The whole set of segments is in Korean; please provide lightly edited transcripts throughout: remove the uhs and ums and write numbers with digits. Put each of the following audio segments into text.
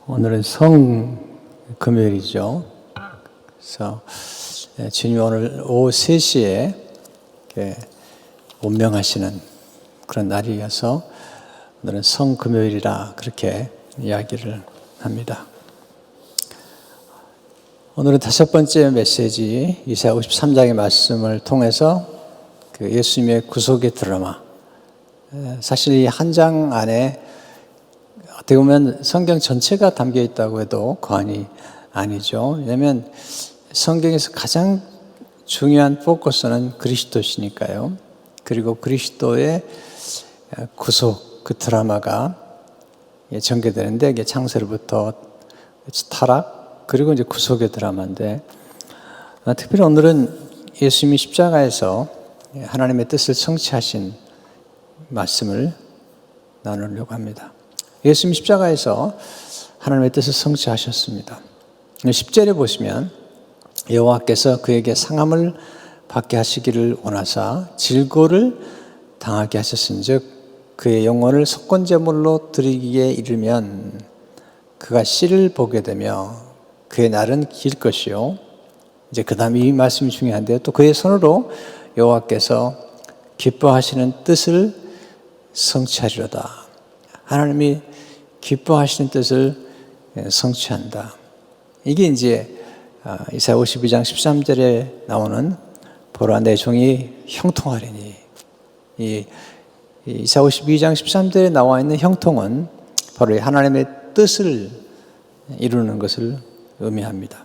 오늘은 성금요일이죠. 그래서 주님 오늘 오후 3시에 운명하시는 그런 날이어서 오늘은 성금요일이라 그렇게 이야기를 합니다. 오늘은 5번째 메시지 이사야 53장의 말씀을 통해서 예수님의 구속의 드라마, 사실 이 한 장 안에 어떻게 보면 성경 전체가 담겨 있다고 해도 과언이 아니죠. 왜냐하면 성경에서 가장 중요한 포커스는 그리스도시니까요. 그리고 그리스도의 구속, 그 드라마가 전개되는데 이게 창세로부터 타락, 그리고 이제 구속의 드라마인데, 특별히 오늘은 예수님이 십자가에서 하나님의 뜻을 성취하신 말씀을 나누려고 합니다. 예수님이 십자가에서 하나님의 뜻을 성취하셨습니다. 10절에 보시면 여호와께서 그에게 상함을 받게 하시기를 원하사 질고를 당하게 하셨은즉 그의 영혼을 속건제물로 드리기에 이르면 그가 씨를 보게 되며 그의 날은 길 것이요. 이제 그 다음 이 말씀이 중요한데요. 또 그의 손으로 여호와께서 기뻐하시는 뜻을 성취하리로다. 하나님이 기뻐하시는 뜻을 성취한다. 이게 이제 이사야 52장 13절에 나오는 보라 내 종이 형통하리니, 이 이사야 52장 13절에 나와 있는 형통은 바로 하나님의 뜻을 이루는 것을 의미합니다.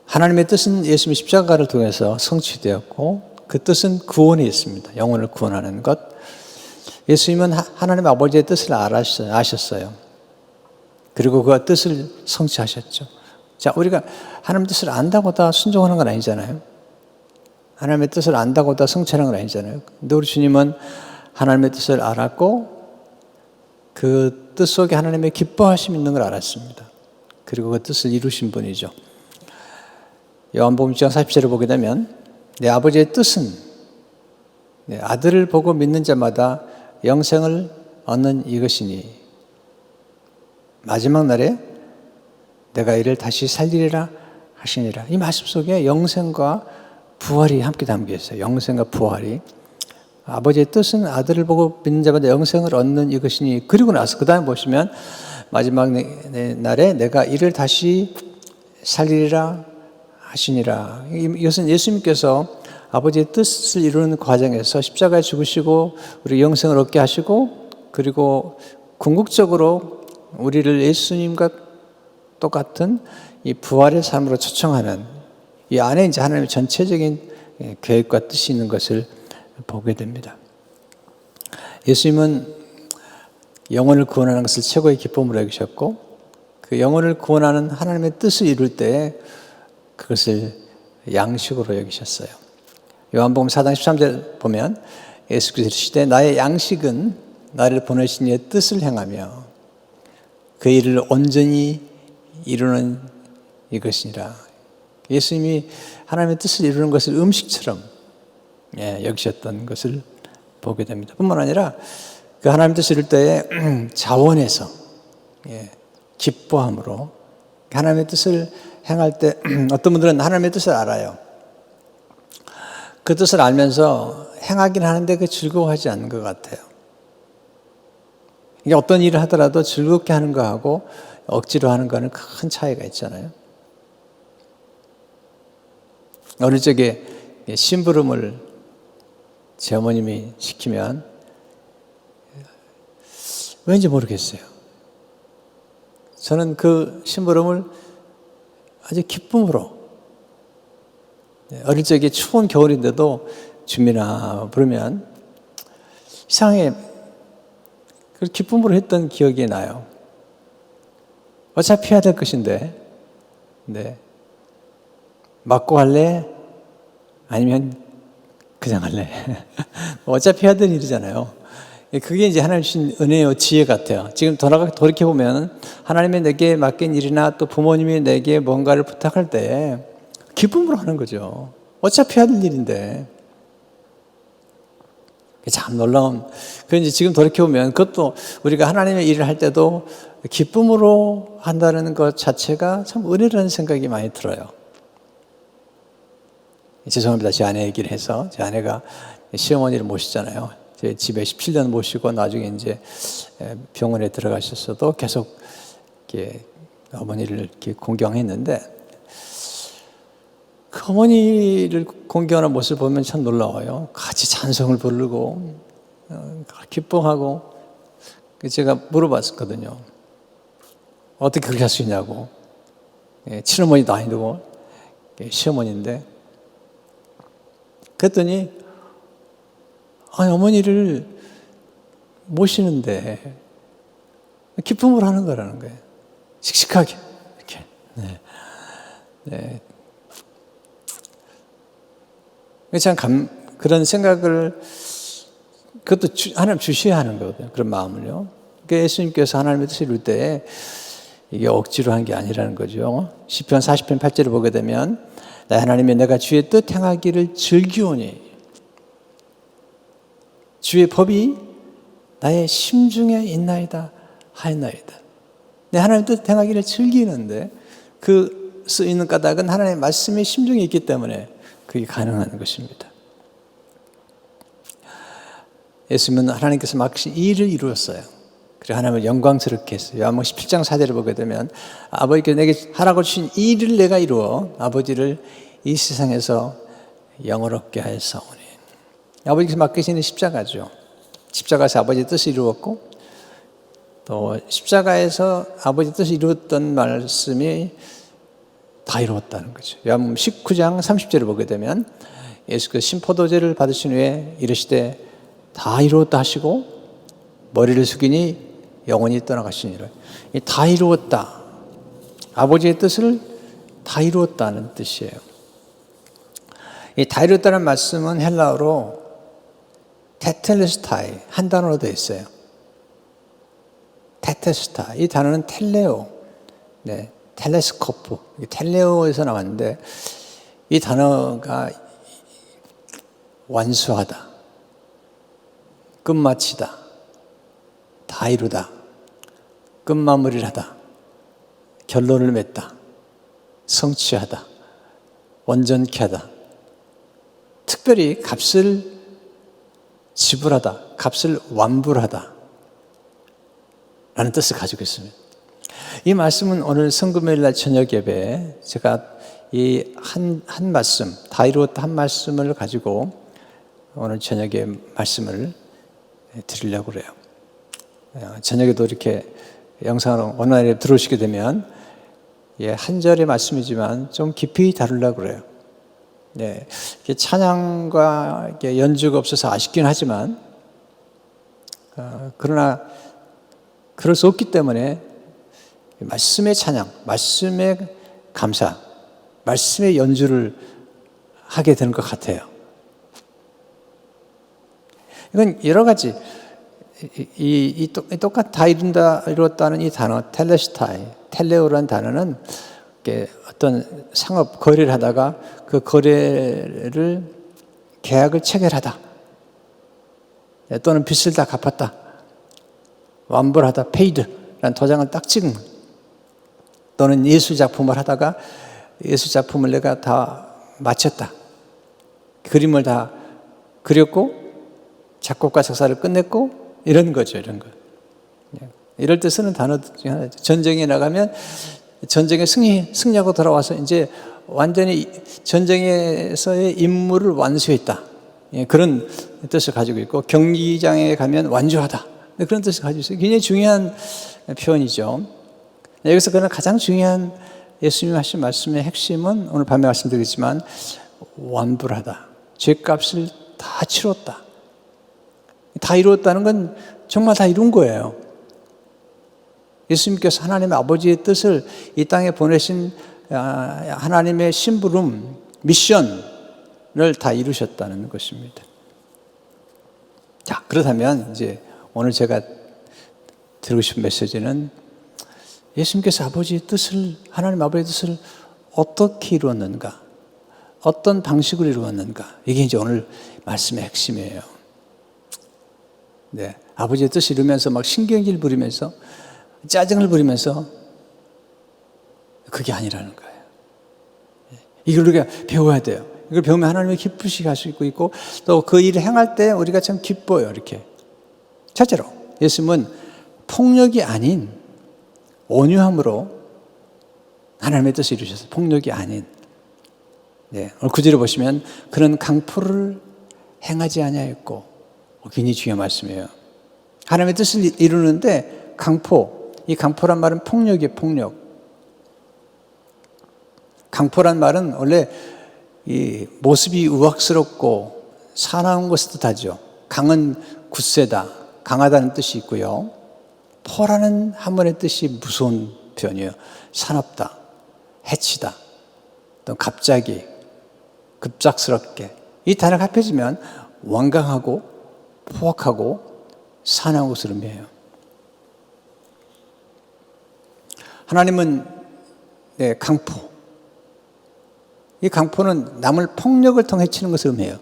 하나님의 뜻은 예수님의 십자가를 통해서 성취되었고 그 뜻은 구원이 있습니다. 영혼을 구원하는 것. 예수님은 하나님 아버지의 뜻을 아셨어요. 그리고 그 뜻을 성취하셨죠. 자, 우리가 하나님의 뜻을 안다고 다 순종하는 건 아니잖아요. 하나님의 뜻을 안다고 다 성취하는 건 아니잖아요. 근데 우리 주님은 하나님의 뜻을 알았고 그 뜻 속에 하나님의 기뻐하심이 있는 걸 알았습니다. 그리고 그 뜻을 이루신 분이죠. 요한복음 6장 40절을 보게 되면 내 아버지의 뜻은 내 아들을 보고 믿는 자마다 영생을 얻는 이것이니 마지막 날에 내가 이를 다시 살리리라 하시니라. 이 말씀 속에 영생과 부활이 함께 담겨 있어요. 영생과 부활이. 아버지의 뜻은 아들을 보고 믿는 자마다 영생을 얻는 이것이니, 그리고 나서 그 다음에 보시면 마지막 날에 내가 이를 다시 살리리라 하시니라. 이것은 예수님께서 아버지의 뜻을 이루는 과정에서 십자가에 죽으시고 우리 영생을 얻게 하시고, 그리고 궁극적으로 우리를 예수님과 똑같은 이 부활의 삶으로 초청하는 이 안에 이제 하나님의 전체적인 계획과 뜻이 있는 것을 보게 됩니다. 예수님은 영혼을 구원하는 것을 최고의 기쁨으로 여기셨고, 그 영혼을 구원하는 하나님의 뜻을 이룰 때 그것을 양식으로 여기셨어요. 요한복음 4장 13절 보면 예수께서 이르시되 나의 양식은 나를 보내신 이의 뜻을 행하며 그 일을 온전히 이루는 이것이니라. 예수님이 하나님의 뜻을 이루는 것을 음식처럼 여기셨던 것을 보게 됩니다. 뿐만 아니라 그 하나님의 뜻을 이룰 때에 자원해서 기뻐함으로 하나님의 뜻을 행할 때 어떤 분들은 하나님의 뜻을 알아요. 그 뜻을 알면서 행하긴 하는데 그 즐거워하지 않는 것 같아요. 이게 어떤 일을 하더라도 즐겁게 하는 거하고 억지로 하는 거는 큰 차이가 있잖아요. 어릴 적에 심부름을 제 어머님이 시키면 왠지 모르겠어요. 저는 그 심부름을 아주 기쁨으로, 어릴 적에 추운 겨울인데도 주민아 부르면 이상하게 그 기쁨으로 했던 기억이 나요. 어차피 해야 될 것인데, 맞고 할래? 아니면 그냥 할래? 어차피 해야 될 일이잖아요. 그게 이제 하나님 주신 은혜요, 지혜 같아요. 지금 돌이켜보면 하나님이 내게 맡긴 일이나 또 부모님이 내게 뭔가를 부탁할 때 기쁨으로 하는 거죠. 어차피 해야 될 일인데. 참 놀라운. 그런데 지금 돌이켜보면 그것도 우리가 하나님의 일을 할 때도 기쁨으로 한다는 것 자체가 참 은혜라는 생각이 많이 들어요. 죄송합니다. 제 아내 얘기를 해서. 제 아내가 시어머니를 모시잖아요. 제 집에 17년 모시고 나중에 이제 병원에 들어가셨어도 계속 이렇게 어머니를 이렇게 공경했는데, 그 어머니를 공경하는 모습을 보면 참 놀라워요. 같이 찬송을 부르고 기뻐하고. 제가 물어봤었거든요. 어떻게 그렇게 할 수 있냐고. 친어머니도 아니고 시어머니인데. 그랬더니 어머니를 모시는데 기쁨으로 하는 거라는 거예요. 씩씩하게 이렇게. 네. 참 그런 생각을, 그것도 하나님 주셔야 하는 거거든요. 그런 마음을요. 그러니까 예수님께서 하나님의 뜻을 이룰 때 이게 억지로 한 게 아니라는 거죠. 시편 40편 8절을 보게 되면 나 하나님의 내가 주의 뜻 행하기를 즐기오니 주의 법이 나의 심중에 있나이다 하였나이다. 내 하나님의 뜻 행하기를 즐기는데 그 쓰이는 까닭은 하나님의 말씀이 심중에 있기 때문에 그게 가능한 것입니다. 예수님은 하나님께서 맡기신 이 일을 이루었어요. 그리고 하나님을 영광스럽게 했어요. 요한복음 17장 4절을 보게 되면 아버지께서 내게 하라고 주신 이 일을 내가 이루어 아버지를 이 세상에서 영원롭게 하였사오니. 아버지께서 맡기시는 십자가죠. 십자가에서 아버지의 뜻을 이루었고, 또 십자가에서 아버지의 뜻을 이루었던 말씀이 다 이루었다는 거죠. 요한복음 19장 30절을 보게 되면 예수께서 신포도제를 받으신 후에 이르시되 다 이루었다 하시고 머리를 숙이니 영원히 떠나가시니라. 다 이루었다. 아버지의 뜻을 다 이루었다는 뜻이에요. 이 다 이루었다는 말씀은 헬라어로 테텔레스타이 한 단어로 되어 있어요. 테테스타. 이 단어는 텔레오, 텔레스코프, 텔레오에서 나왔는데 이 단어가 완수하다, 끝마치다, 다 이루다, 끝마무리를 하다, 결론을 맺다, 성취하다, 완전케 하다, 특별히 값을 지불하다, 값을 완불하다 라는 뜻을 가지고 있습니다. 이 말씀은 오늘 성금요일날 저녁 예배에 제가 이 한 말씀, 다 이루었다 한 말씀을 가지고 오늘 저녁에 말씀을 드리려고 그래요. 저녁에도 이렇게 영상으로 온라인에 들어오시게 되면 한 절의 말씀이지만 좀 깊이 다루려고 그래요. 찬양과 연주가 없어서 아쉽긴 하지만 그러나 그럴 수 없기 때문에 말씀의 찬양, 말씀의 감사, 말씀의 연주를 하게 되는 것 같아요. 이건 여러 가지 이 똑같이 다 이루었다는 이 단어 텔레스타이, 텔레오라는 단어는 어떤 상업 거래를 하다가 그 거래를 계약을 체결하다, 또는 빚을 다 갚았다, 완불하다, 페이드라는 도장을 딱 찍은, 또는 예술작품을 하다가 예술작품을 내가 다 마쳤다, 그림을 다 그렸고 작곡과 작사를 끝냈고, 이런 거죠. 이런 거. 이럴 때 쓰는 단어 중에 하나죠. 전쟁에 나가면 전쟁에 승리하고 돌아와서 이제 완전히 전쟁에서의 임무를 완수했다, 그런 뜻을 가지고 있고, 경기장에 가면 완주하다, 그런 뜻을 가지고 있어요. 굉장히 중요한 표현이죠. 여기서 그러나 가장 중요한 예수님이 하신 말씀의 핵심은 오늘 밤에 말씀드리겠지만 완불하다, 죄값을 다 치렀다. 다 이루었다는 건 정말 다 이룬 거예요. 예수님께서 하나님의 아버지의 뜻을 이 땅에 보내신 하나님의 심부름, 미션을 다 이루셨다는 것입니다. 자, 그렇다면 이제 오늘 제가 드리고 싶은 메시지는 예수님께서 아버지의 뜻을, 하나님 아버지의 뜻을 어떻게 이루었는가, 어떤 방식으로 이루었는가, 이게 이제 오늘 말씀의 핵심이에요. 네. 아버지의 뜻을 이루면서 막 신경질 부리면서 짜증을 부리면서 그게 아니라는 거예요. 이걸 우리가 배워야 돼요. 이걸 배우면 하나님이 기쁘시게 할 수 있고 또 그 일을 행할 때 우리가 참 기뻐요. 이렇게. 첫째로 예수님은 폭력이 아닌 온유함으로 하나님의 뜻을 이루셨어요. 폭력이 아닌. 네, 오늘 구절을 보시면 그런 강포를 행하지 아니하였고 굉장히 중요한 말씀이에요. 하나님의 뜻을 이루는데 강포, 이 강포란 말은 폭력이에요. 폭력. 강포란 말은 원래 이 모습이 우악스럽고 사나운 것을 뜻하죠. 강은 굳세다, 강하다는 뜻이 있고요. 포라는 한 번의 뜻이 무서운 표현이에요. 사납다, 해치다, 또 갑자기, 급작스럽게. 이 단어가 합해지면 완강하고 포악하고 사나운 것을 의미해요. 하나님은 강포. 이 강포는 남을 폭력을 통해 해치는 것을 의미해요.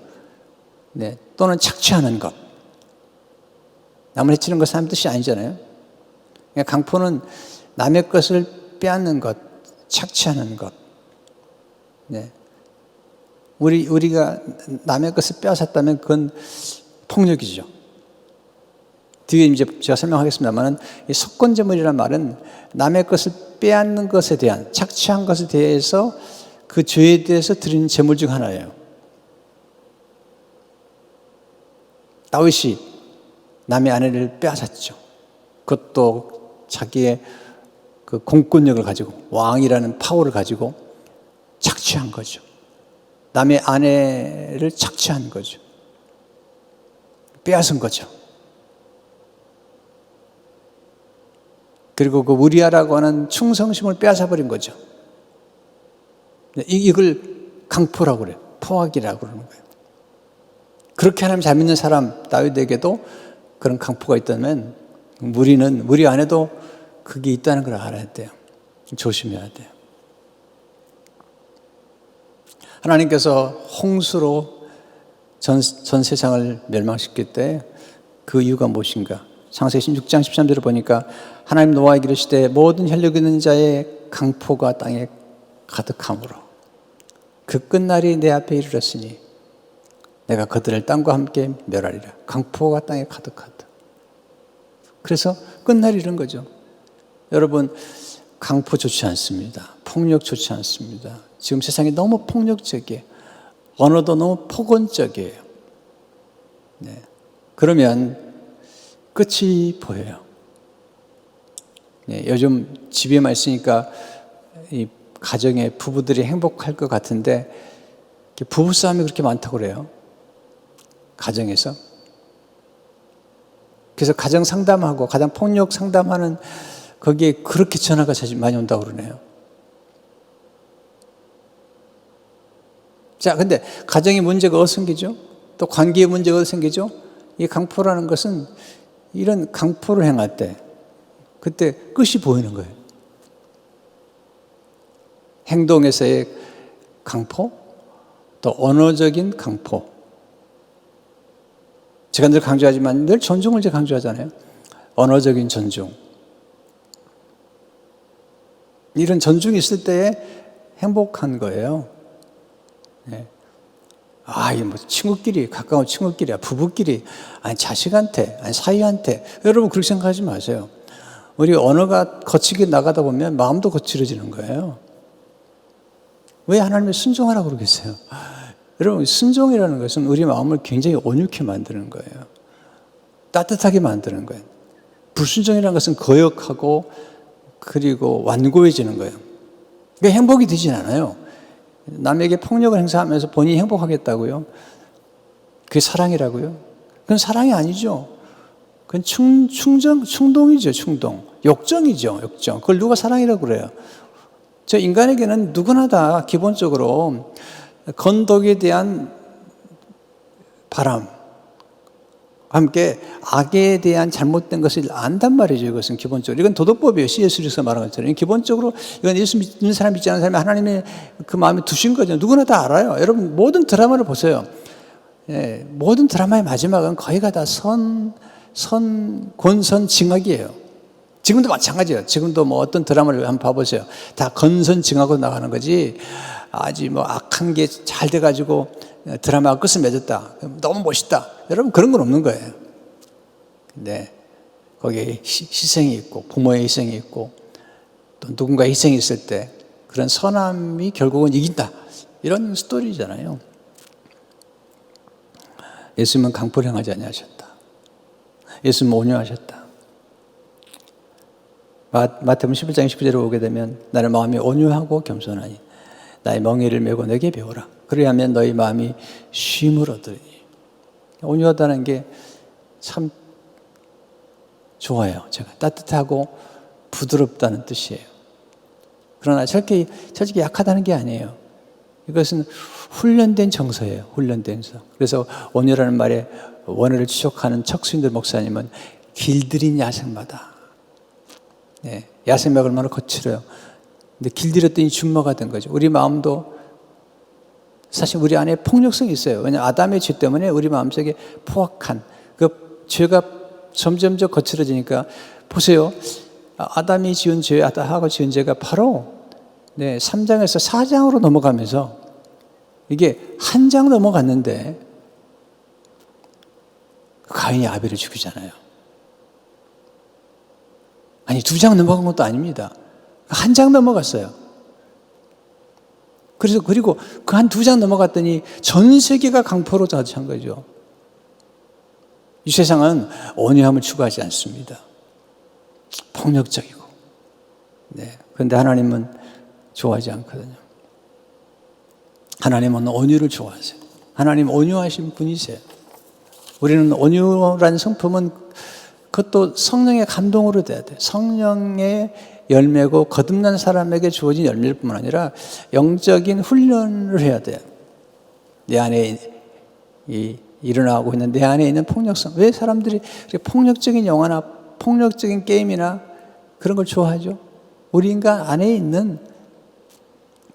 네, 또는 착취하는 것. 남을 해치는 것은 하나님 뜻이 아니잖아요. 그러니까 강포는 남의 것을 빼앗는 것, 착취하는 것. 네. 우리가 남의 것을 빼앗았다면 그건 폭력이죠. 뒤에 이제 제가 설명하겠습니다만, 이 석권제물이라는 말은 남의 것을 빼앗는 것에 대한, 착취한 것에 대해서 그 죄에 대해서 드리는 제물 중 하나예요. 다윗이 남의 아내를 빼앗았죠. 그것도 자기의 그 공권력을 가지고, 왕이라는 파워를 가지고 착취한 거죠. 남의 아내를 착취한 거죠. 빼앗은 거죠. 그리고 그 우리아라고 하는 충성심을 빼앗아버린 거죠. 이걸 강포라고 그래요. 포악이라고 그러는 거예요. 그렇게 하나님 잘 믿는 사람 다윗에게도 그런 강포가 있다면 우리 안에도 그게 있다는 걸 알아야 돼요. 조심해야 돼요. 하나님께서 홍수로 전 세상을 멸망시킬 때 그 이유가 무엇인가? 창세기 16장 13절을 보니까 하나님 노아에게 이르시되 모든 혈육 있는 자의 강포가 땅에 가득함으로 그 끝날이 내 앞에 이르렀으니 내가 그들을 땅과 함께 멸하리라. 강포가 땅에 가득하다. 그래서 끝날이 이런 거죠. 여러분, 강포 좋지 않습니다. 폭력 좋지 않습니다. 지금 세상이 너무 폭력적이에요. 언어도 너무 폭언적이에요. 네. 그러면 끝이 보여요. 네. 요즘 집에만 있으니까 이 가정에 부부들이 행복할 것 같은데 부부싸움이 그렇게 많다고 그래요. 가정에서. 그래서 가정 상담하고 가정 폭력 상담하는 거기에 그렇게 전화가 자주 많이 온다고 그러네요. 자, 근데 가정의 문제가 어디서 생기죠? 또 관계의 문제가 어디서 생기죠? 이 강포라는 것은 이런 강포를 행할 때 그때 끝이 보이는 거예요. 행동에서의 강포, 또 언어적인 강포. 제가 늘 강조하지만 늘 존중을 제가 강조하잖아요. 언어적인 존중. 이런 존중이 있을 때에 행복한 거예요. 네. 이게 뭐 친구끼리, 가까운 친구끼리야, 부부끼리, 아니 자식한테, 아니 사위한테. 여러분 그렇게 생각하지 마세요. 우리 언어가 거칠게 나가다 보면 마음도 거칠어지는 거예요. 왜 하나님이 순종하라고 그러겠어요? 여러분, 순종이라는 것은 우리 마음을 굉장히 온유케 만드는 거예요. 따뜻하게 만드는 거예요. 불순종이라는 것은 거역하고 그리고 완고해지는 거예요. 그게 행복이 되진 않아요. 남에게 폭력을 행사하면서 본인이 행복하겠다고요? 그게 사랑이라고요? 그건 사랑이 아니죠. 그건 충동이죠, 충동. 욕정이죠, 욕정. 그걸 누가 사랑이라고 그래요? 저 인간에게는 누구나 다 기본적으로 건덕에 대한 바람, 함께 악에 대한 잘못된 것을 안단 말이죠. 이것은 기본적으로. 이건 도덕법이에요. C.S. 루이스가 말한 것처럼. 기본적으로 이건 예수 믿는 사람 믿지 않는 사람이 하나님의 그 마음에 두신 거죠. 누구나 다 알아요. 여러분 모든 드라마를 보세요. 예, 모든 드라마의 마지막은 거의가 다 권선징악이에요. 지금도 마찬가지예요. 지금도 뭐 어떤 드라마를 한번 봐보세요. 다 건선징악으로 나가는 거지. 아주 뭐 악한 게 잘 돼가지고 드라마가 끝을 맺었다. 너무 멋있다. 여러분 그런 건 없는 거예요. 근데 거기에 희생이 있고 부모의 희생이 있고 또 누군가의 희생이 있을 때 그런 선함이 결국은 이긴다. 이런 스토리잖아요. 예수님은 강포를 행하지 아니하셨다. 예수님은 온유하셨다. 마태복음 11장 19절에 보게 되면 나의 마음이 온유하고 겸손하니 나의 멍에를 메고 내게 배우라. 그리하면 너희 마음이 쉼을 얻으리니. 온유하다는 게 참 좋아요. 제가 따뜻하고 부드럽다는 뜻이에요. 그러나 솔직히 약하다는 게 아니에요. 이것은 훈련된 정서예요. 훈련된 정서. 그래서 온유라는 말에 원어를 추적하는 척수인들 목사님은 길들인 야생마다. 네, 야생마가 얼마나 거칠어요. 근데 길들였더니 준마가 된 거죠. 우리 마음도 사실 우리 안에 폭력성이 있어요. 왜냐하면 아담의 죄 때문에 우리 마음속에 포악한 그 죄가 점점 거칠어지니까 보세요. 아담이 지은 죄, 아담하고 지은 죄가 바로 3장에서 4장으로 넘어가면서 이게 한 장 넘어갔는데 가인이 아벨을 죽이잖아요. 아니 2장 넘어간 것도 아닙니다. 한 장 넘어갔어요. 그리고 그 한 2장 넘어갔더니 전 세계가 강포로 자처한 거죠. 이 세상은 온유함을 추구하지 않습니다. 폭력적이고. 네. 그런데 하나님은 좋아하지 않거든요. 하나님은 온유를 좋아하세요. 하나님 온유하신 분이세요. 우리는 온유란 성품은 그것도 성령의 감동으로 돼야 돼요. 성령의 열매고 거듭난 사람에게 주어진 열매일 뿐만 아니라 영적인 훈련을 해야 돼요. 내 안에 일어나고 있는 내 안에 있는 폭력성. 왜 사람들이 폭력적인 영화나 폭력적인 게임이나 그런 걸 좋아하죠? 우리 인간 안에 있는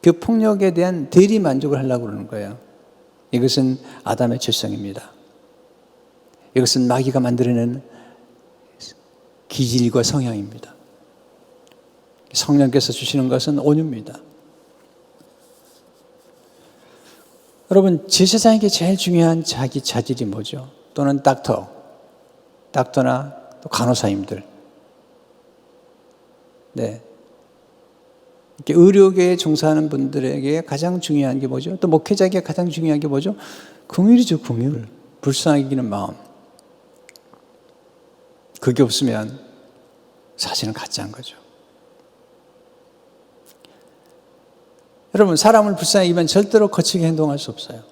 그 폭력에 대한 대리 만족을 하려고 그러는 거예요. 이것은 아담의 죄성입니다. 이것은 마귀가 만들어낸 기질과 성향입니다. 성령께서 주시는 것은 온유입니다. 여러분, 제사장에게 제일 중요한 자기 자질이 뭐죠? 또는 닥터나 또 간호사님들. 네. 이렇게 의료계에 종사하는 분들에게 가장 중요한 게 뭐죠? 또 목회자에게 가장 중요한 게 뭐죠? 긍휼이죠, 긍휼. 불쌍히 여기는 마음. 그게 없으면 사실은 가짜인 거죠. 여러분, 사람을 불쌍히 여기면 절대로 거치게 행동할 수 없어요.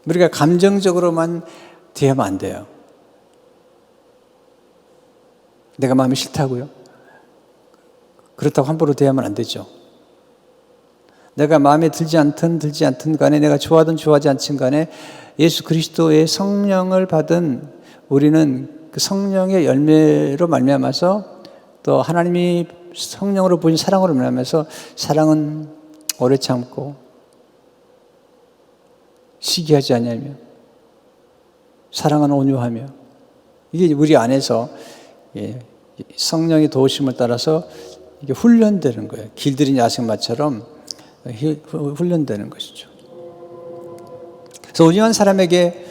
우리가 감정적으로만 대하면 안 돼요. 내가 마음이 싫다고요? 그렇다고 함부로 대하면 안 되죠. 내가 마음에 들지 않든 간에 내가 좋아하든 좋아하지 않든 간에 예수 그리스도의 성령을 받은 우리는 그 성령의 열매로 말미암아서 또 하나님이 성령으로 보인 사랑으로 말미암아서 사랑은 오래 참고 시기하지 아니하며 사랑은 온유하며 이게 우리 안에서 성령의 도우심을 따라서 이게 훈련되는 거예요. 길들인 야생마처럼 훈련되는 것이죠. 그래서 온유한 사람에게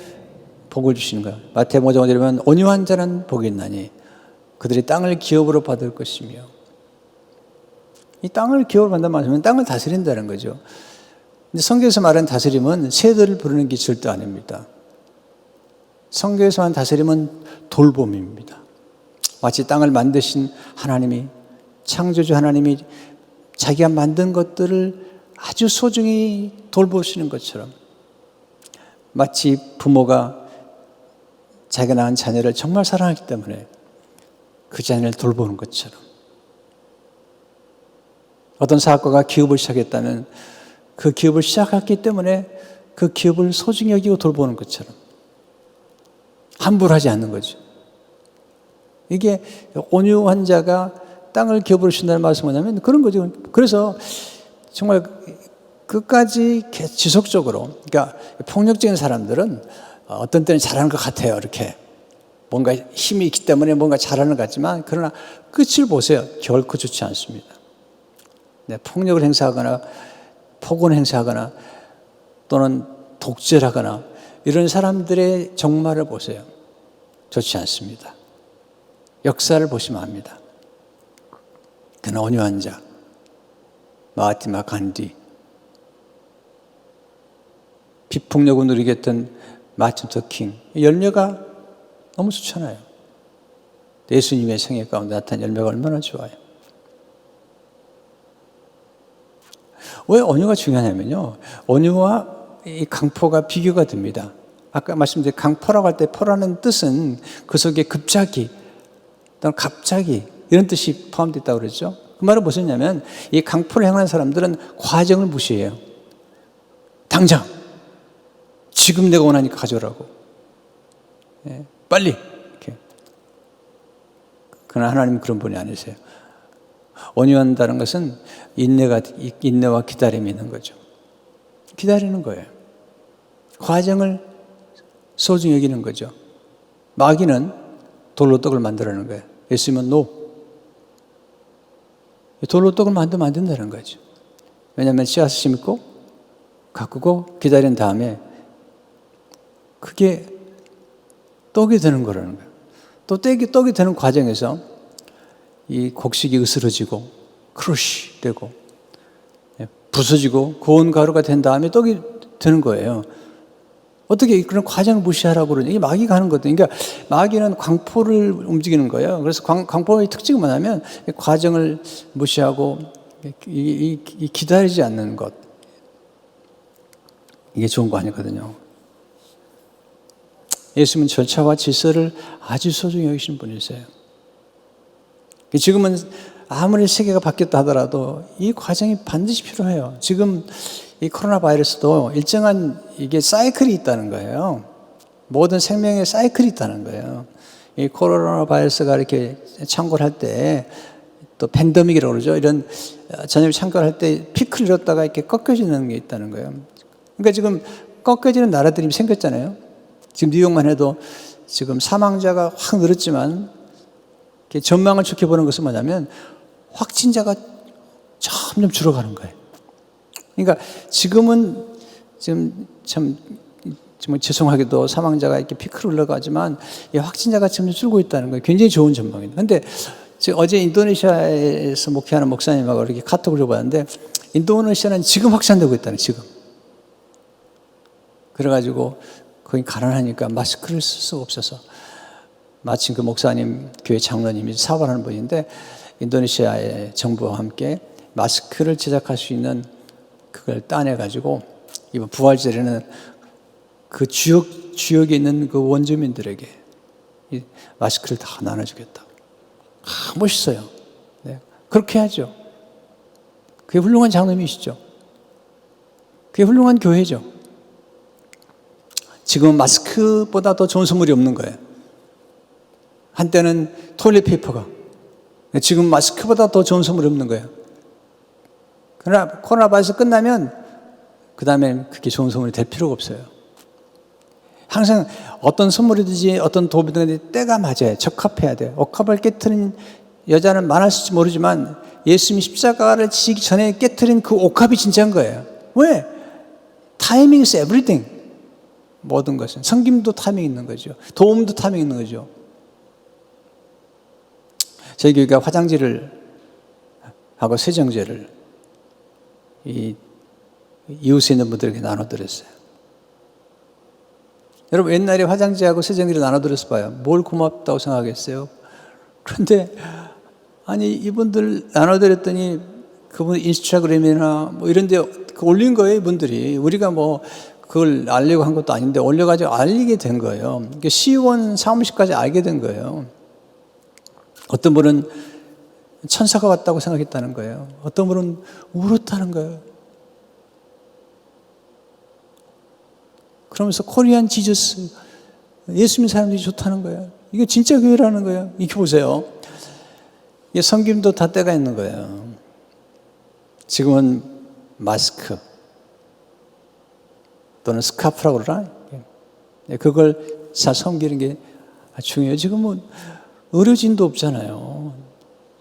복을 주시는 거예요. 마태복음 5장 5절에 보면 온유한 자는 복이 있나니 그들이 땅을 기업으로 받을 것이며 이 땅을 기업으로 받는다는 말씀은 땅을 다스린다는 거죠. 근데 성경에서 말하는 다스림은 새들을 부르는 게 절대 아닙니다. 성경에서 말하는 다스림은 돌봄입니다. 마치 땅을 만드신 하나님이 창조주 하나님이 자기가 만든 것들을 아주 소중히 돌보시는 것처럼 마치 부모가 자기가 낳은 자녀를 정말 사랑하기 때문에 그 자녀를 돌보는 것처럼 어떤 사업가가 기업을 시작했다면 그 기업을 시작했기 때문에 그 기업을 소중히 여기고 돌보는 것처럼 함부로 하지 않는 거죠. 이게 온유한 자가 땅을 기업으로 신다는 말씀은 뭐냐면 그런 거죠. 그래서 정말 끝까지 지속적으로, 그러니까 폭력적인 사람들은 어떤 때는 잘하는 것 같아요. 이렇게 뭔가 힘이 있기 때문에 뭔가 잘하는 것 같지만, 그러나 끝을 보세요. 결코 좋지 않습니다. 네, 폭력을 행사하거나 폭언 행사하거나 또는 독재하거나 이런 사람들의 종말을 보세요. 좋지 않습니다. 역사를 보시면 압니다. 그는 온유한 자, 마하티마 간디, 비폭력을 누리게 했던 마틴 루터 킹, 열매가 너무 좋잖아요. 예수님의 생애 가운데 나타난 열매가 얼마나 좋아요. 왜 온유가 중요하냐면요, 온유와 이 강포가 비교가 됩니다. 아까 말씀드린 강포라고 할 때 포라는 뜻은 그 속에 급작이 또는 갑자기 이런 뜻이 포함되어 있다고 그랬죠. 그 말은 무엇이냐면 이 강포를 향하는 사람들은 과정을 무시해요. 당장 지금 내가 원하니까 가져오라고. 빨리 이렇게. 그러나 하나님은 그런 분이 아니세요. 온유한다는 것은 인내와 기다림이 있는 거죠. 기다리는 거예요. 과정을 소중히 여기는 거죠. 마귀는 돌로 떡을 만들어내는 거예요. 예수님은 돌로 떡을 만들면 안 된다는 거죠. 왜냐하면 씨앗을 심고 가꾸고 기다린 다음에 그게 떡이 되는 거라는 거예요. 또 떡이 되는 과정에서 이 곡식이 으스러지고 크러쉬 되고 부서지고 고운 가루가 된 다음에 떡이 되는 거예요. 어떻게 그런 과정을 무시하라고 그러냐. 이게 마귀가 하는 거거든요. 그러니까 마귀는 광포를 움직이는 거예요. 그래서 광포의 특징은 뭐냐면 과정을 무시하고 기다리지 않는 것. 이게 좋은 거 아니거든요. 예수님은 절차와 질서를 아주 소중히 여기시는 분이세요. 지금은 아무리 세계가 바뀌었다 하더라도 이 과정이 반드시 필요해요. 지금 이 코로나 바이러스도 일정한 이게 사이클이 있다는 거예요. 모든 생명의 사이클이 있다는 거예요. 이 코로나 바이러스가 이렇게 창궐 할 때, 또 팬데믹이라고 그러죠. 이런 전염이 창궐할 때 피크를 이뤘다가 이렇게 꺾여지는 게 있다는 거예요. 그러니까 지금 꺾여지는 나라들이 생겼잖아요. 지금 뉴욕만 해도 지금 사망자가 확 늘었지만 전망을 좋게 보는 것은 뭐냐면 확진자가 점점 줄어가는 거예요. 그러니까 지금은 지금 참 정말 죄송하게도 사망자가 이렇게 피크를 올라가지만 이 확진자가 점점 줄고 있다는 거예요. 굉장히 좋은 전망입니다. 그런데 어제 인도네시아에서 목회하는 목사님하고 이렇게 카톡을 줘봤는데 인도네시아는 지금 확산되고 있다는 지금. 그래가지고 거기 가난하니까 마스크를 쓸 수가 없어서 마침 그 목사님 교회 장로님이 사업하는 분인데 인도네시아의 정부와 함께 마스크를 제작할 수 있는 그걸 따내가지고 이번 부활절에는 그 지역에 있는 그 원주민들에게 이 마스크를 다 나눠주겠다. 멋있어요. 네. 그렇게 하죠. 그게 훌륭한 장로님이시죠. 그게 훌륭한 교회죠. 지금 마스크보다 더 좋은 선물이 없는 거예요. 한때는 토일렛 페이퍼가. 지금 마스크보다 더 좋은 선물이 없는 거예요. 그러나 코로나 바이러스 끝나면 그 다음에 그게 좋은 선물이 될 필요가 없어요. 항상 어떤 선물이든지 어떤 도움이든지 때가 맞아요. 적합해야 돼요. 옥합을 깨트린 여자는 많았을지 모르지만 예수님이 십자가를 지기 전에 깨트린 그 옥합이 진짜인 거예요. 왜? 타이밍 is everything. 모든 것은. 섬김도 타이밍 있는 거죠. 도움도 타이밍 있는 거죠. 저희 교회가 화장지를 하고 세정제를 이웃에 있는 분들에게 나눠드렸어요. 여러분 옛날에 화장지하고 세정제를 나눠드렸어 봐요. 뭘 고맙다고 생각하겠어요? 그런데 아니 이분들 나눠드렸더니 그분 인스타그램이나 뭐 이런 데 올린 거예요. 이분들이. 우리가 뭐 그걸 알려고 한 것도 아닌데 올려가지고 알리게 된 거예요. 시의원 사무실까지 알게 된 거예요. 어떤 분은 천사가 왔다고 생각했다는 거예요. 어떤 분은 울었다는 거예요. 그러면서 코리안 지저스, 예수님 사람들이 좋다는 거예요. 이게 진짜 교회라는 거예요. 이렇게 보세요. 이게 섬김도 다 때가 있는 거예요. 지금은 마스크 또는 스카프라고 그러나? 그걸 잘 섬기는 게 중요해요. 지금은 의료진도 없잖아요.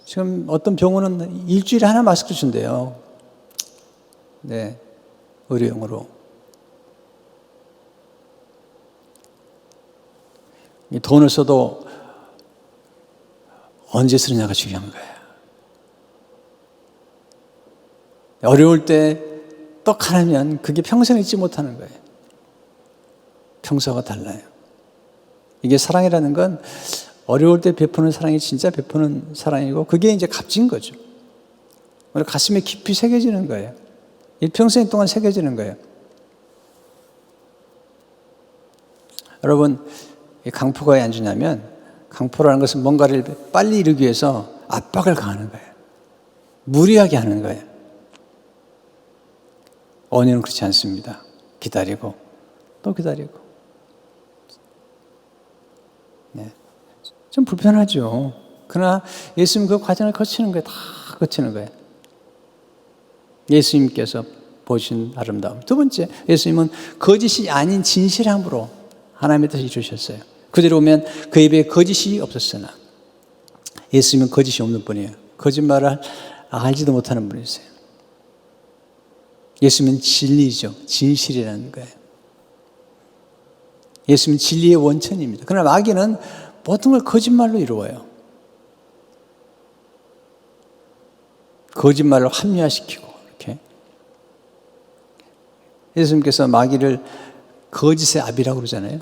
지금 어떤 병원은 일주일에 하나 마스크 준대요. 네, 의료용으로. 이 돈을 써도 언제 쓰느냐가 중요한 거예요. 어려울 때 떡하면 그게 평생 잊지 못하는 거예요. 평소가 달라요. 이게 사랑이라는 건 어려울 때 베푸는 사랑이 진짜 베푸는 사랑이고, 그게 이제 값진 거죠. 가슴에 깊이 새겨지는 거예요. 일평생 동안 새겨지는 거예요. 여러분, 강포가 왜 안 주냐면, 강포라는 것은 뭔가를 빨리 이루기 위해서 압박을 가하는 거예요. 무리하게 하는 거예요. 언니는 그렇지 않습니다. 기다리고 또 기다리고. 네. 좀 불편하죠. 그러나 예수님 그 과정을 거치는 거예요. 다 거치는 거예요. 예수님께서 보신 아름다움. 두 번째, 예수님은 거짓이 아닌 진실함으로 하나님의 뜻을 이루셨어요. 그대로 보면 그 입에 거짓이 없었으나, 예수님은 거짓이 없는 분이에요. 거짓말을 알지도 못하는 분이세요. 예수님은 진리죠. 진실이라는 거예요. 예수님은 진리의 원천입니다. 그러나 마귀는 모든 걸 거짓말로 이루어요. 거짓말로 합리화시키고 이렇게. 예수님께서 마귀를 거짓의 아비라고 그러잖아요.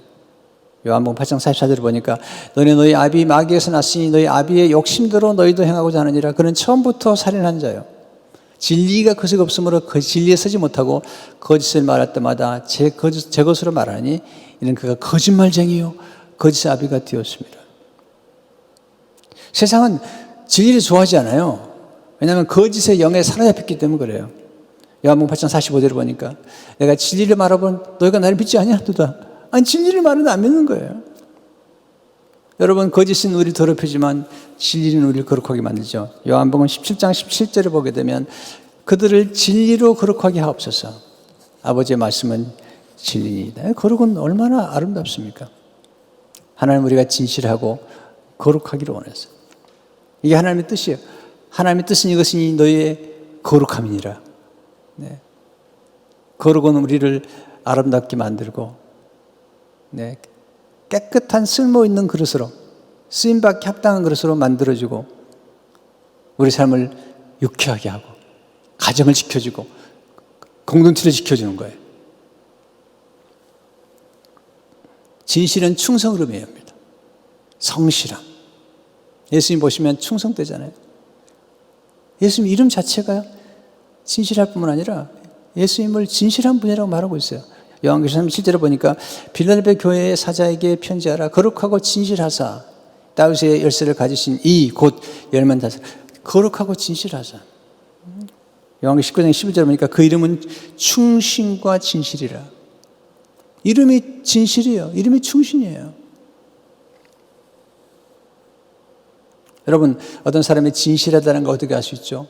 요한복음 8장 44절을 보니까 너희 아비 마귀에서 났으니 너희 아비의 욕심대로 너희도 행하고자 하느니라. 그는 처음부터 살인한 자요. 진리가 그릇 없으므로 그 진리에 서지 못하고 거짓을 말할 때마다 제 것으로 말하니 이는 그가 거짓말쟁이요 거짓의 아비가 되었습니다. 세상은 진리를 좋아하지 않아요. 왜냐하면 거짓의 영에 사로잡혔기 때문에 그래요. 요한복음 8장 45절을 보니까 내가 진리를 말하면 너희가 나를 믿지 아니하도다. 아니, 진리를 말하는데 안 믿는 거예요. 여러분, 거짓은 우리를 더럽히지만 진리는 우리를 거룩하게 만들죠. 요한복음 17장 17절을 보게 되면 그들을 진리로 거룩하게 하옵소서. 아버지의 말씀은 진리이다. 거룩은 얼마나 아름답습니까? 하나님, 우리가 진실하고 거룩하기를 원했어요. 이게 하나님의 뜻이에요. 하나님의 뜻은 이것이 너희의 거룩함이니라. 네. 거룩은 우리를 아름답게 만들고, 네, 깨끗한 쓸모 있는 그릇으로, 쓰임받기 합당한 그릇으로 만들어주고, 우리 삶을 유쾌하게 하고 가정을 지켜주고 공동체를 지켜주는 거예요. 진실은 충성을 의미합니다. 성실함. 예수님 보시면 충성되잖아요. 예수님 이름 자체가 진실할 뿐만 아니라 예수님을 진실한 분이라고 말하고 있어요. 요한계시록 37절에 보니까 빌라델비아 교회의 사자에게 편지하라. 거룩하고 진실하사 다윗의 열쇠를 가지신 이 곧 열만 다섯. 거룩하고 진실하사. 요한계시록 19장 11절에 보니까 그 이름은 충신과 진실이라. 이름이 진실이에요. 이름이 충신이에요. 여러분, 어떤 사람이 진실하다는 거 어떻게 알 수 있죠?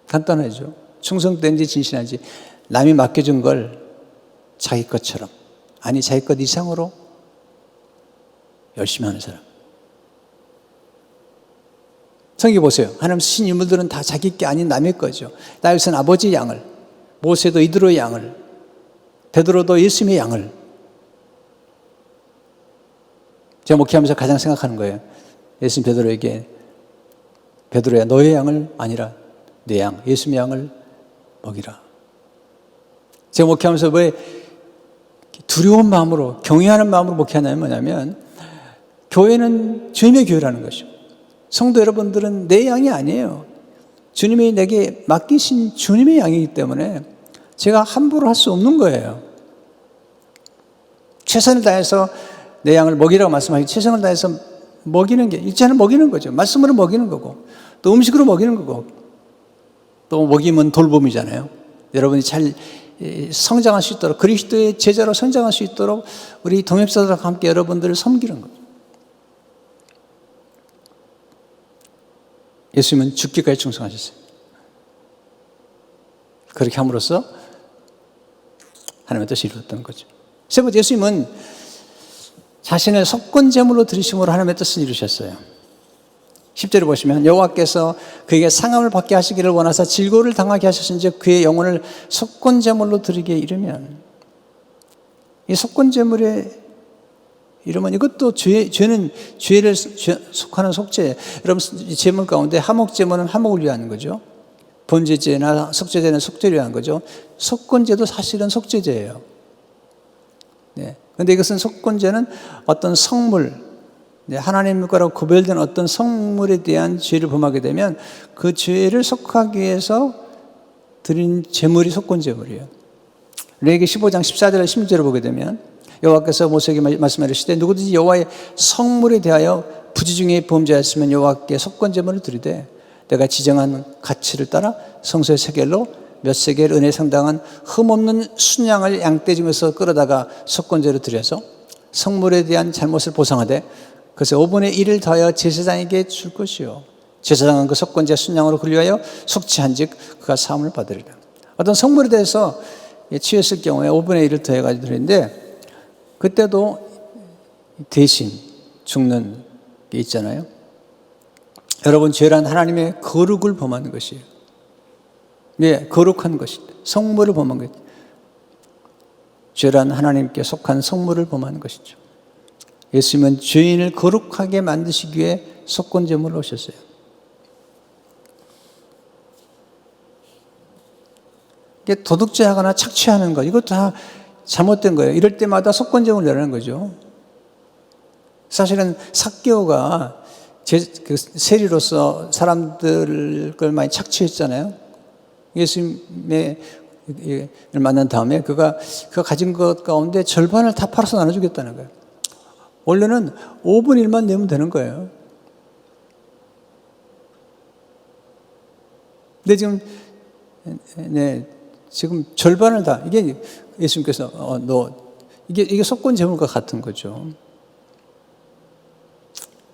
간단하죠. 충성된지 진실한지. 남이 맡겨준 걸 자기 것처럼, 아니 자기 것 이상으로 열심히 하는 사람. 성경 보세요. 하나님 쓰신 인물들은 다 자기 게 아닌 남의 거죠. 다윗은 아버지의 양을, 모세도 이드로의 양을, 베드로도 예수님의 양을. 제가 목회하면서 가장 생각하는 거예요. 예수님 베드로에게, 베드로야 너의 양을 아니라 내 양, 예수님의 양을 먹이라. 제가 목회하면서 왜 두려운 마음으로, 경외하는 마음으로 목회하냐면 뭐냐면, 교회는 주님의 교회라는 것이죠. 성도 여러분들은 내 양이 아니에요. 주님이 내게 맡기신 주님의 양이기 때문에 제가 함부로 할 수 없는 거예요. 최선을 다해서 내 양을 먹이라고 말씀하시고, 최선을 다해서 먹이는 게, 일자는 먹이는 거죠. 말씀으로 먹이는 거고, 또 음식으로 먹이는 거고, 또 먹이면 돌봄이잖아요. 여러분이 잘 성장할 수 있도록, 그리스도의 제자로 성장할 수 있도록 우리 동역자들과 함께 여러분들을 섬기는 거죠. 예수님은 죽기까지 충성하셨어요. 그렇게 함으로써 하나님의 뜻이 이루어졌던 거죠. 세 번째, 예수님은 자신을 속건제물로 드리심으로 하나님의 뜻을 이루셨어요. 10절을 보시면 여호와께서 그에게 상함을 받게 하시기를 원하사 질고를 당하게 하셨은즉 그의 영혼을 속건제물로 드리게 이르면, 이 속건제물의 이러면 이것도 죄는 죄를 속하는 속죄. 여러분, 제물 가운데 하목제물은 하목을 위한 거죠. 번제제나 속죄제는 속죄를 위한 거죠. 속건제도 사실은 속죄제예요. 네. 근데 이것은 속건제는 어떤 성물, 하나님과로 구별된 어떤 성물에 대한 죄를 범하게 되면 그 죄를 속하기 위해서 드린 제물이 속건제물이에요. 레위기 15장 14절 16절을 보게 되면 여호와께서 모세에게 말씀하시되 누구든지 여호와의 성물에 대하여 부지 중에 범죄하였으면 여호와께 속건제물을 드리되 내가 지정한 가치를 따라 성소의 세겔로 몇 세겔 은혜 상당한 흠없는 순양을 양떼 중에서 끌어다가 속건제로 드려서 성물에 대한 잘못을 보상하되 그래서 5분의 1을 더하여 제사장에게 줄 것이요 제사장은 그 속건제 순양으로 그리하여 속죄한즉 그가 사함을 받으리라. 어떤 성물에 대해서 취했을 경우에 5분의 1을 더해가지고 드리는데 그때도 대신 죽는 게 있잖아요. 여러분, 죄란 하나님의 거룩을 범하는 것이에요. 네, 거룩한 것이다. 성물을 범한 것. 죄란 하나님께 속한 성물을 범하는 것이죠. 예수님은 죄인을 거룩하게 만드시기 위해 속건제물을 오셨어요. 이게 도둑질하거나 착취하는 것, 이것도 다 잘못된 거예요. 이럴 때마다 속건제물을 내라는 거죠. 사실은 삭개오가 그 세리로서 사람들 걸 많이 착취했잖아요. 예수님을 만난 다음에 그가 가진 것 가운데 절반을 다 팔아서 나눠주겠다는 거예요. 원래는 5분 1만 내면 되는 거예요. 근데 지금 절반을 다, 이게 예수님께서 이게 속건제물과 같은 거죠.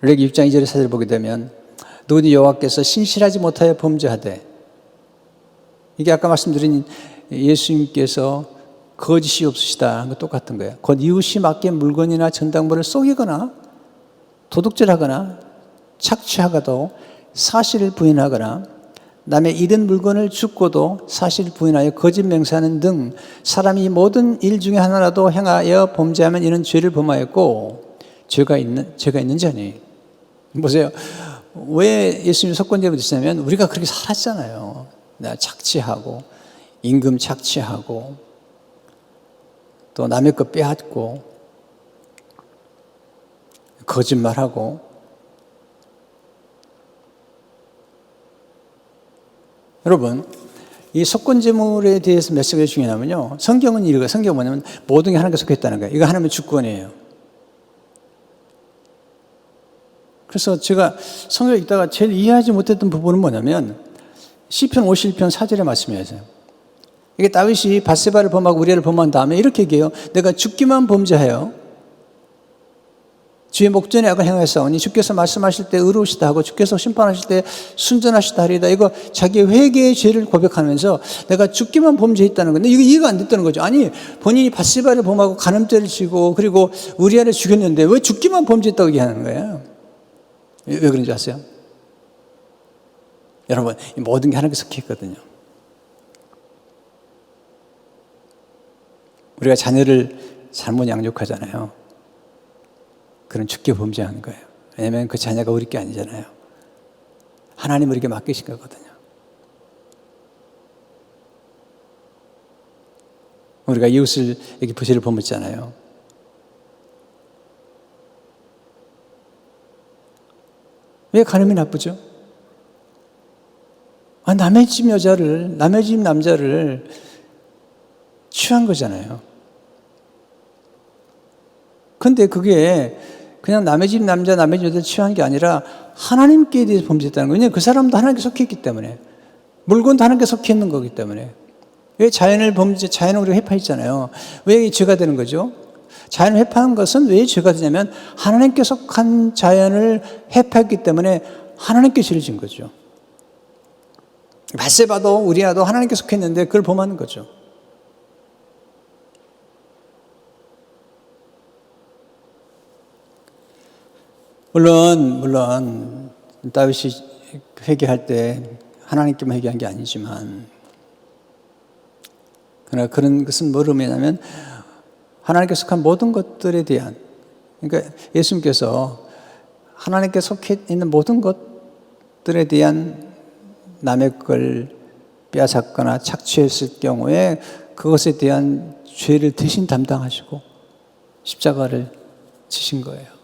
레위기 6장 2절의 사절을 보게 되면 누구든지 여호와께서 신실하지 못하여 범죄하되, 이게 아까 말씀드린 예수님께서 거짓이 없으시다 한 거 똑같은 거예요. 곧 이웃이 맡긴 물건이나 전당물을 속이거나 도둑질하거나 착취하고도 사실을 부인하거나 남의 잃은 물건을 죽고도 사실을 부인하여 거짓 맹세하는 등 사람이 모든 일 중에 하나라도 행하여 범죄하면 이는 죄를 범하였고 죄가 있는 자니. 보세요. 왜 예수님이 속건제물을 드시냐면 우리가 그렇게 살았잖아요. 착취하고 임금 착취하고 또 남의 것 빼앗고 거짓말하고. 여러분, 이 속건제물에 대해서 몇 가지 중요하냐면요, 성경은 이거예요. 성경은 뭐냐면 모든 게 하나님께 속했다는 거예요. 이거 하나님의 주권이에요. 그래서 제가 성경을 읽다가 제일 이해하지 못했던 부분은 뭐냐면 시편 51편 4절의 말씀이에요. 이게 다윗이 밧세바를 범하고 우리아를 범한 다음에 이렇게 얘기해요. 내가 죽기만 범죄하여 주의 목전에 악을 행하였사오니 주께서 말씀하실 때 의로우시다 하고 주께서 심판하실 때 순전하시다 하리이다. 이거 자기 회개의 죄를 고백하면서 내가 죽기만 범죄했다는 건데 이거 이해가 안 됐다는 거죠. 아니, 본인이 밧세바를 범하고 간음죄를 지고 그리고 우리아를 죽였는데 왜 죽기만 범죄했다고 얘기하는 거예요? 왜 그런지 아세요? 여러분, 모든 게 하나님께 속해 있거든요. 우리가 자녀를 잘못 양육하잖아요. 그런 죽게 범죄하는 거예요. 왜냐하면 그 자녀가 우리 게 아니잖아요. 하나님 우리에게 맡기신 거거든요. 우리가 이웃에게 부실을 범했잖아요. 왜 간음이 나쁘죠? 남의 집 여자를, 남의 집 남자를 취한 거잖아요. 근데 그게 그냥 남의 집 남자, 남의 집 여자를 취한 게 아니라 하나님께 대해서 범죄했다는 거예요. 왜냐하면 그 사람도 하나님께 속해 있기 때문에, 물건도 하나님께 속해 있는 거기 때문에. 왜 자연을 우리가 회파했잖아요. 왜 죄가 되는 거죠? 자연을 회파한 것은 왜 죄가 되냐면 하나님께 속한 자연을 회파했기 때문에 하나님께 죄를 진 거죠. 밧세바도 우리아도 하나님께 속했는데 그걸 범하는 거죠. 물론 다윗이 회개할 때 하나님께만 회개한 게 아니지만, 그러나 그런 것은 뭐를 의미하냐면 하나님께 속한 모든 것들에 대한, 그러니까 예수님께서 하나님께 속해 있는 모든 것들에 대한 남의 걸 빼앗았거나 착취했을 경우에 그것에 대한 죄를 대신 담당하시고 십자가를 지신 거예요.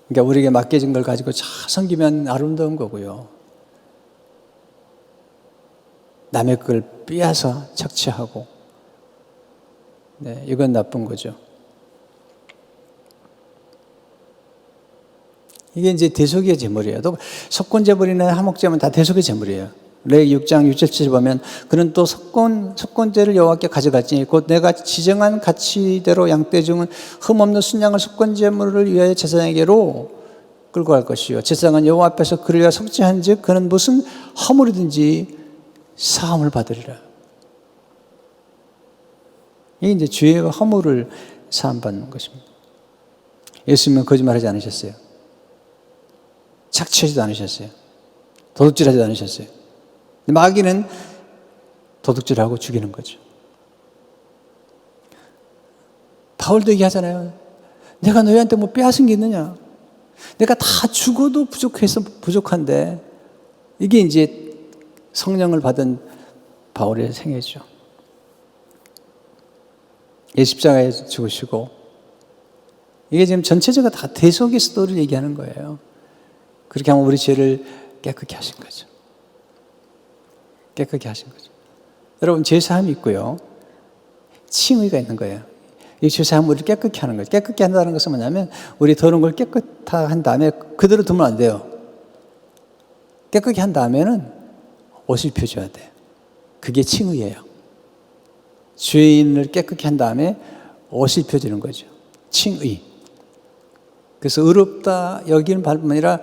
그러니까 우리에게 맡겨진 걸 가지고 잘 섬기면 아름다운 거고요. 남의 걸 빼앗아 착취하고, 네, 이건 나쁜 거죠. 이게 이제 대속의 제물이에요. 또 속건제물이나 화목제물은 다 대속의 제물이에요. 레위 6장 6, 7절 보면 그는 또 속건제를 여호와께 가져갔지 곧 내가 지정한 가치대로 양떼 중은 흠없는 순양을 속건제물을 위하여 제사장에게로 끌고 갈 것이요 제사장은 여호와 앞에서 그를 위하여 속죄한즉 그는 무슨 허물이든지 사함을 받으리라. 이게 이제 죄와 허물을 사함받는 것입니다. 예수님은 거짓말하지 않으셨어요. 착취하지도 않으셨어요. 도둑질하지도 않으셨어요. 마귀는 도둑질하고 죽이는 거죠. 바울도 얘기하잖아요. 내가 너희한테 뭐 빼앗은 게 있느냐? 내가 다 죽어도 부족한데, 이게 이제 성령을 받은 바울의 생애죠. 십자가에 죽으시고, 이게 지금 전체적으로 다 대속의 스토리를 얘기하는 거예요. 그렇게 하면 우리 죄를 깨끗게 하신 거죠. 깨끗게 하신 거죠. 여러분, 죄사함이 있고요, 칭의가 있는 거예요. 이 죄사함은 우리를 깨끗게 하는 거예요. 깨끗게 한다는 것은 뭐냐면 우리 더러운 걸 깨끗한 다음에 그대로 두면 안 돼요. 깨끗게 한 다음에는 옷을 입혀줘야 돼요. 그게 칭의예요. 죄인을 깨끗게 한 다음에 옷을 입혀주는 거죠. 칭의. 그래서 의롭다 여기는 뿐만 아니라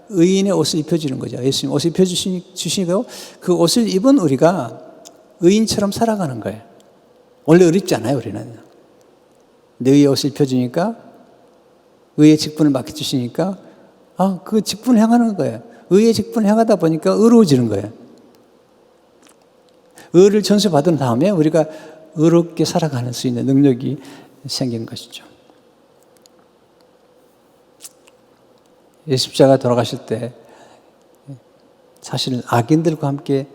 의인의 옷을 입혀주는 거죠. 예수님 옷을 입혀주시고 그 옷을 입은 우리가 의인처럼 살아가는 거예요. 원래 의롭지 않아요, 우리는. 근데 의의 옷을 입혀주니까, 의의 직분을 맡겨주시니까, 그 직분을 행하는 거예요. 의의 직분을 행하다 보니까 의로워지는 거예요. 의를 전수받은 다음에 우리가 의롭게 살아가는 수 있는 능력이 생긴 것이죠. 십자가 돌아가실 때 사실 악인들과 함께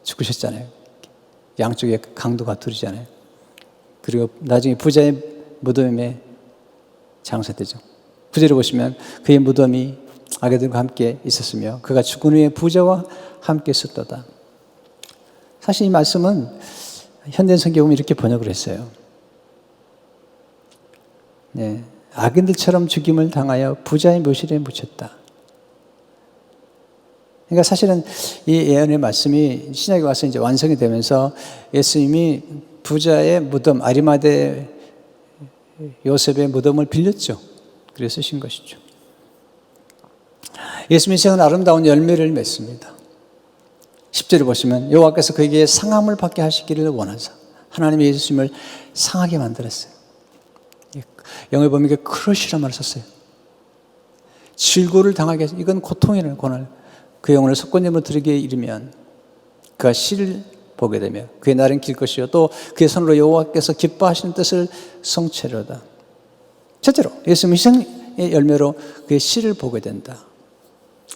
죽으셨잖아요. 양쪽에 강도가 둘이잖아요. 그리고 나중에 부자의 무덤에 장사되죠. 9절에 보시면 그의 무덤이 악인들과 함께 있었으며 그가 죽은 후에 부자와 함께 있었도다. 사실 이 말씀은 현대 성경에 이렇게 번역을 했어요. 네, 악인들처럼 죽임을 당하여 부자의 묘실에 묻혔다. 그러니까 사실은 이 예언의 말씀이 신약에 와서 이제 완성이 되면서 예수님이 부자의 무덤, 아리마대 요셉의 무덤을 빌렸죠. 그래서 쓰신 것이죠. 예수님의 생은 아름다운 열매를 맺습니다. 10절에 보시면 여호와께서 그에게 상함을 받게 하시기를 원하사 하나님이 예수님을 상하게 만들었어요. 영어에 보면 이게 크러쉬란 말을 썼어요. 질고를 당하게 해서 이건 고통이라는 고난. 그 영혼을 속건제물로 드리게 이르면 그가 씨를 보게 되며 그의 날은 길 것이요 또 그의 손으로 여호와께서 기뻐하시는 뜻을 성취하리로다. 첫째로 예수님 희생의 열매로 그의 씨를 보게 된다.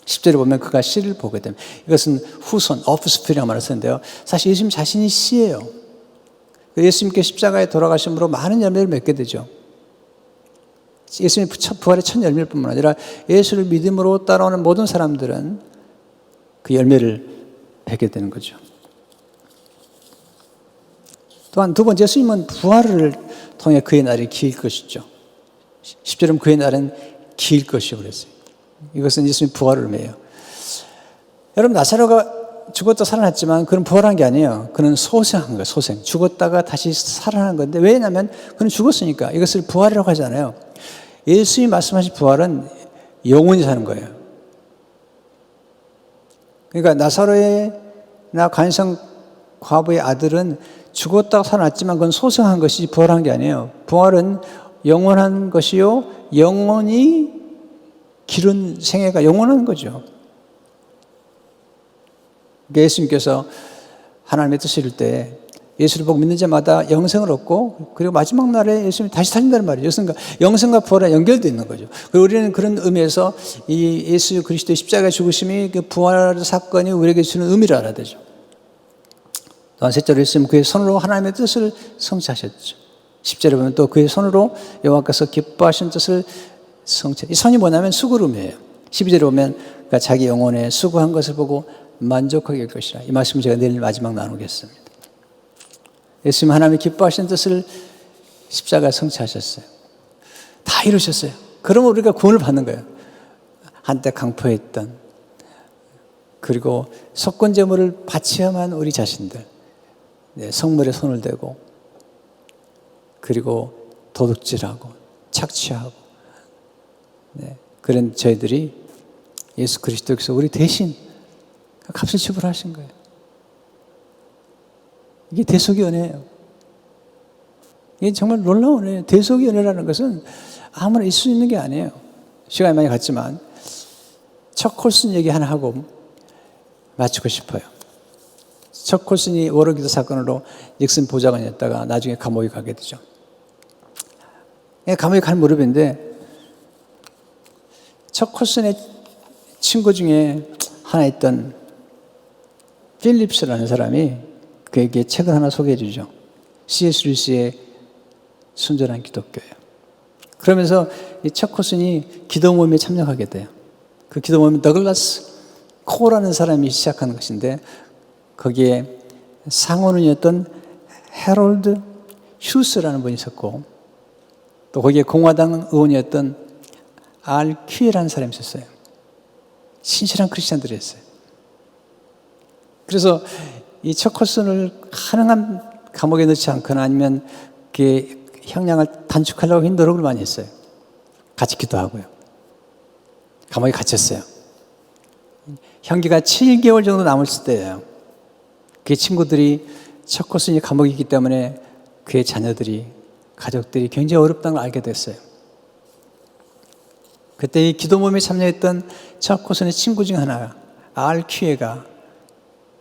10절에 보면 그가 씨를 보게 됩니다. 이것은 후손, offspring이라는 말을 쓰는데요. 사실 예수님 자신이 씨예요. 예수님께 십자가에 돌아가심으로 많은 열매를 맺게 되죠. 예수님의 부활의 첫 열매일 뿐만 아니라 예수를 믿음으로 따라오는 모든 사람들은 그 열매를 맺게 되는 거죠. 또한 두 번째, 예수님은 부활을 통해 그의 날이 길 것이죠. 10절은 그의 날은 길 것이라고 그랬어요. 이것은 예수님의 부활을 의미해요. 여러분, 나사로가 죽었다 살아났지만 그는 부활한 게 아니에요. 그는 소생한 거예요. 소생. 죽었다가 다시 살아난 건데, 왜냐하면 그는 죽었으니까. 이것을 부활이라고 하잖아요. 예수님이 말씀하신 부활은 영원히 사는 거예요. 그러니까 나사로나 간성 과부의 아들은 죽었다가 살아났지만 그건 소생한 것이지 부활한 게 아니에요. 부활은 영원한 것이요, 영원히 기른 생애가 영원한 거죠. 예수님께서 하나님의 뜻을 이룰 때 예수를 보고 믿는 자마다 영생을 얻고, 그리고 마지막 날에 예수님이 다시 살린다는 말이죠. 그러니까 영생과 부활에 연결되어 있는 거죠. 그리고 우리는 그런 의미에서 이 예수 그리스도의 십자가 죽으심이 그 부활 사건이 우리에게 주는 의미를 알아야 되죠. 또한 셋째로 예수님은 그의 손으로 하나님의 뜻을 성취하셨죠. 10절에 보면 또 그의 손으로 여호와께서 기뻐하신 뜻을 성취. 이 손이 뭐냐면 수고름이에요. 12절에 보면 그러니까 자기 영혼에 수고한 것을 보고 만족하게 할 것이라. 이 말씀을 제가 내일 마지막 나누겠습니다. 예수님 하나님이 기뻐하시는 뜻을 십자가에 성취하셨어요. 다 이루셨어요. 그러면 우리가 구원을 받는 거예요. 한때 강포했던, 그리고 속건제물을 바쳐야만 우리 자신들, 성물에 손을 대고, 그리고 도둑질하고 착취하고, 그런 저희들이 예수 그리스도께서 우리 대신 값을 지불하신 거예요. 이게 대속의 은혜예요. 이게 정말 놀라운 은혜예요. 대속의 은혜라는 것은 아무나 있을 수 있는 게 아니에요. 시간이 많이 갔지만 척 콜슨 얘기 하나 하고 마치고 싶어요. 척 콜슨이 워러기도 사건으로 닉슨 보좌관이었다가 나중에 감옥에 가게 되죠. 감옥에 갈 무렵인데 척 콜슨의 친구 중에 하나 있던 필립스라는 사람이 그에게 책을 하나 소개해 주죠. C.S. 루이스의 순전한 기독교예요. 그러면서 이 척 콜슨이 기도 모임에 참여하게 돼요. 그 기도 모임은 더글라스 코라는 사람이 시작한 것인데 거기에 상원의원이었던 해롤드 휴스라는 분이 있었고 또 거기에 공화당 의원이었던 알 퀴에라는 사람이 있었어요. 신실한 크리스찬들이었어요. 그래서 이 척 콜슨을 가능한 감옥에 넣지 않거나 아니면 그 형량을 단축하려고 노력을 많이 했어요. 같이 기도하고요. 감옥에 갇혔어요. 형기가 7개월 정도 남았을 때예요. 그 친구들이 척 콜슨이 감옥에 있기 때문에 그의 자녀들이, 가족들이 굉장히 어렵다는 걸 알게 됐어요. 그때 이 기도 모임에 참여했던 척 콜슨의 친구 중 하나, 알 퀴에가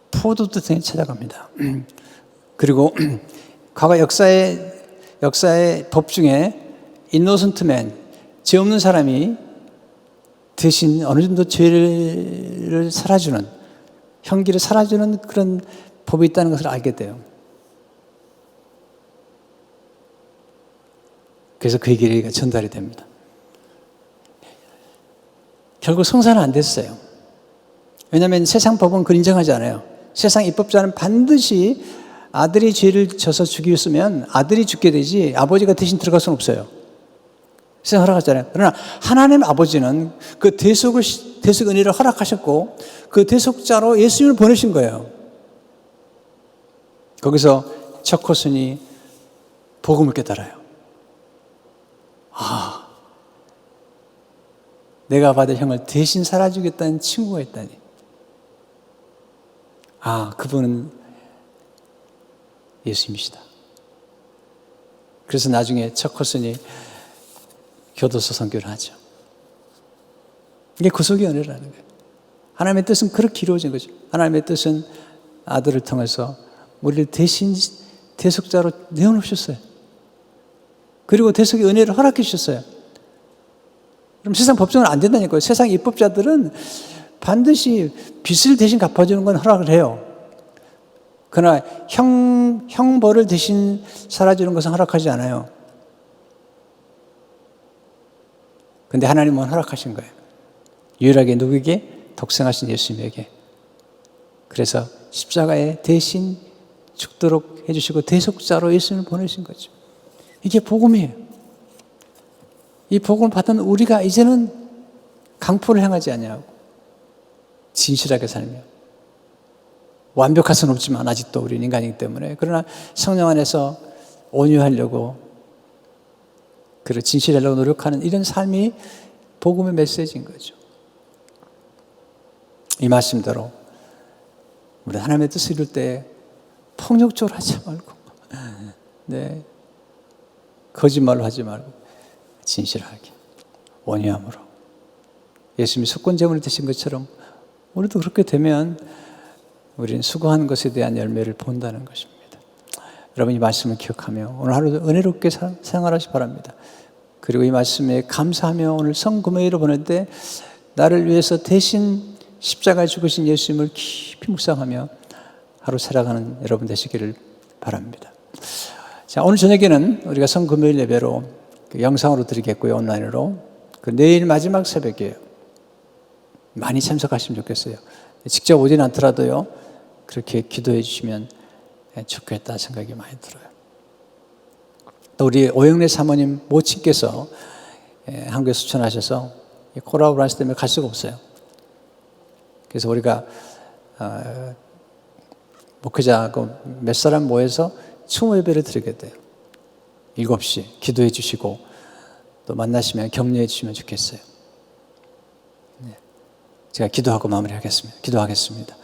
포도주등에 찾아갑니다. 그리고 과거 역사의 법 중에 인노선트맨, 죄 없는 사람이 대신 어느 정도 죄를 살아주는, 형기를 살아주는 그런 법이 있다는 것을 알게 돼요. 그래서 그 얘기가 전달이 됩니다. 결국 성사는 안 됐어요. 왜냐하면 세상 법은 그걸 인정하지 않아요. 세상 입법자는 반드시 아들이 죄를 져서 죽였으면 아들이 죽게 되지 아버지가 대신 들어갈 수는 없어요. 세상 허락하잖아요. 그러나 하나님 아버지는 그 대속 은혜를 허락하셨고 그 대속자로 예수님을 보내신 거예요. 거기서 척 콜슨이 복음을 깨달아요. 내가 받을 형을 대신 살아주겠다는 친구가 있다니. 그분은 예수님이시다. 그래서 나중에 척 콜슨이 교도소 선교를 하죠. 이게 구속의 은혜라는 거예요. 하나님의 뜻은 그렇게 이루어진 거죠. 하나님의 뜻은 아들을 통해서 우리를 대신 대속자로 내어놓으셨어요. 그리고 대속의 은혜를 허락해 주셨어요. 그럼 세상 법정은 안 된다니까요. 세상 입법자들은 반드시 빚을 대신 갚아주는 건 허락을 해요. 그러나 형벌을 대신 살아주는 것은 허락하지 않아요. 그런데 하나님은 허락하신 거예요. 유일하게 누구에게? 독생하신 예수님에게. 그래서 십자가에 대신 죽도록 해주시고 대속자로 예수님을 보내신 거죠. 이게 복음이에요. 이 복음을 받은 우리가 이제는 강포를 행하지 아니하고 진실하게 살며 완벽할 수는 없지만 아직도 우리는 인간이기 때문에 그러나 성령 안에서 온유하려고 그리고 진실하려고 노력하는 이런 삶이 복음의 메시지인 거죠. 이 말씀대로 우리 하나님의 뜻을 이룰 때 폭력적으로 하지 말고 네, 거짓말로 하지 말고 진실하게 온유함으로 예수님이 속건제물이 되신 것처럼 우리도 그렇게 되면 우리는 수고한 것에 대한 열매를 본다는 것입니다. 여러분 이 말씀을 기억하며 오늘 하루도 은혜롭게 생활하시기 바랍니다. 그리고 이 말씀에 감사하며 오늘 성금요일을 보낼 때 나를 위해서 대신 십자가에 죽으신 예수님을 깊이 묵상하며 하루 살아가는 여러분 되시기를 바랍니다. 자, 오늘 저녁에는 우리가 성금요일 예배로 영상으로 드리겠고요. 온라인으로. 내일 마지막 새벽이에요. 많이 참석하시면 좋겠어요. 직접 오진 않더라도요. 그렇게 기도해 주시면 좋겠다 생각이 많이 들어요. 또 우리 오영래 사모님 모친께서 한국에 수천하셔서 코로나 브라이스 때문에 갈 수가 없어요. 그래서 우리가 목회자 몇 사람 모여서 추모 예배를 드리게 돼요. 7시 기도해 주시고 또 만나시면 격려해 주시면 좋겠어요. 제가 기도하고 마무리하겠습니다. 기도하겠습니다.